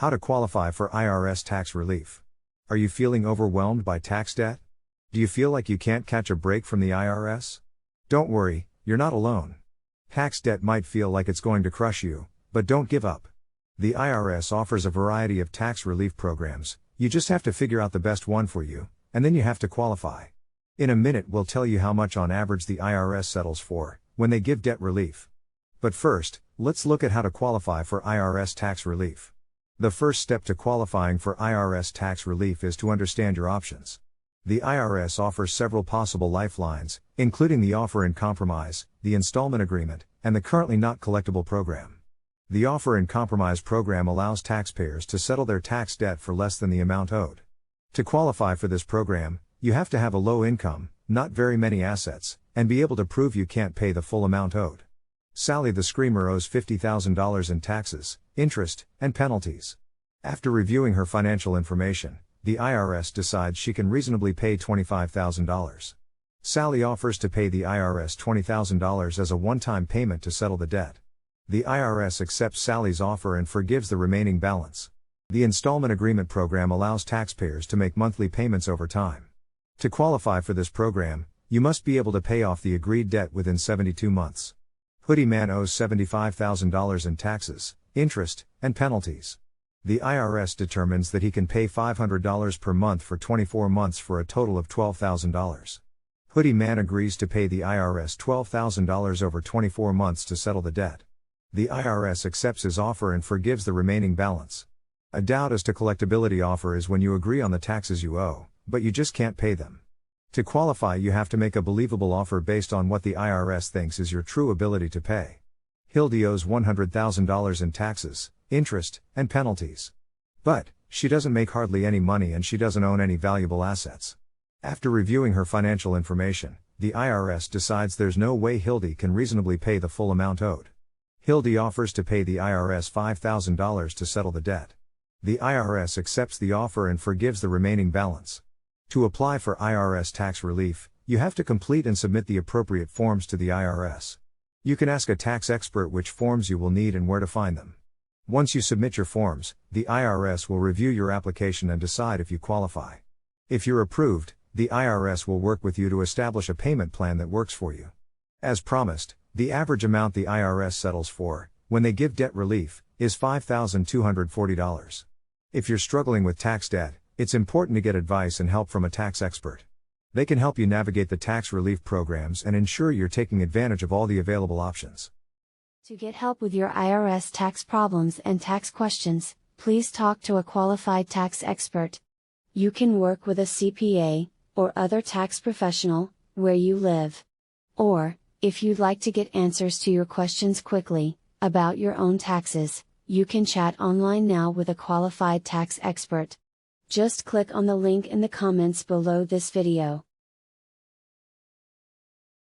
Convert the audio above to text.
How to qualify for IRS tax relief. Are you feeling overwhelmed by tax debt? Do you feel like you can't catch a break from the IRS? Don't worry, you're not alone. Tax debt might feel like it's going to crush you, but don't give up. The IRS offers a variety of tax relief programs. You just have to figure out the best one for you, and then you have to qualify. In a minute we'll tell you how much on average the IRS settles for when they give debt relief. But first, let's look at how to qualify for IRS tax relief. The first step to qualifying for IRS tax relief is to understand your options. The IRS offers several possible lifelines, including the offer in compromise, the installment agreement, and the currently not collectible program. The offer in compromise program allows taxpayers to settle their tax debt for less than the amount owed. To qualify for this program, you have to have a low income, not very many assets, and be able to prove you can't pay the full amount owed. Sally the Screamer owes $50,000 in taxes, interest, and penalties. After reviewing her financial information, the IRS decides she can reasonably pay $25,000. Sally offers to pay the IRS $20,000 as a one-time payment to settle the debt. The IRS accepts Sally's offer and forgives the remaining balance. The installment agreement program allows taxpayers to make monthly payments over time. To qualify for this program, you must be able to pay off the agreed debt within 72 months. Hoodie Man owes $75,000 in taxes, interest, and penalties. The IRS determines that he can pay $500 per month for 24 months for a total of $12,000. Hoodie Man agrees to pay the IRS $12,000 over 24 months to settle the debt. The IRS accepts his offer and forgives the remaining balance. A doubt as to collectability offer is when you agree on the taxes you owe, but you just can't pay them. To qualify, you have to make a believable offer based on what the IRS thinks is your true ability to pay. Hildy owes $100,000 in taxes, interest, and penalties. But she doesn't make hardly any money and she doesn't own any valuable assets. After reviewing her financial information, the IRS decides there's no way Hildy can reasonably pay the full amount owed. Hildy offers to pay the IRS $5,000 to settle the debt. The IRS accepts the offer and forgives the remaining balance. To apply for IRS tax relief, you have to complete and submit the appropriate forms to the IRS. You can ask a tax expert which forms you will need and where to find them. Once you submit your forms, the IRS will review your application and decide if you qualify. If you're approved, the IRS will work with you to establish a payment plan that works for you. As promised, the average amount the IRS settles for, when they give debt relief, is $5,240. If you're struggling with tax debt, it's important to get advice and help from a tax expert. They can help you navigate the tax relief programs and ensure you're taking advantage of all the available options. To get help with your IRS tax problems and tax questions, please talk to a qualified tax expert. You can work with a CPA, or other tax professional, where you live. Or, if you'd like to get answers to your questions quickly, about your own taxes, you can chat online now with a qualified tax expert. Just click on the link in the comments below this video.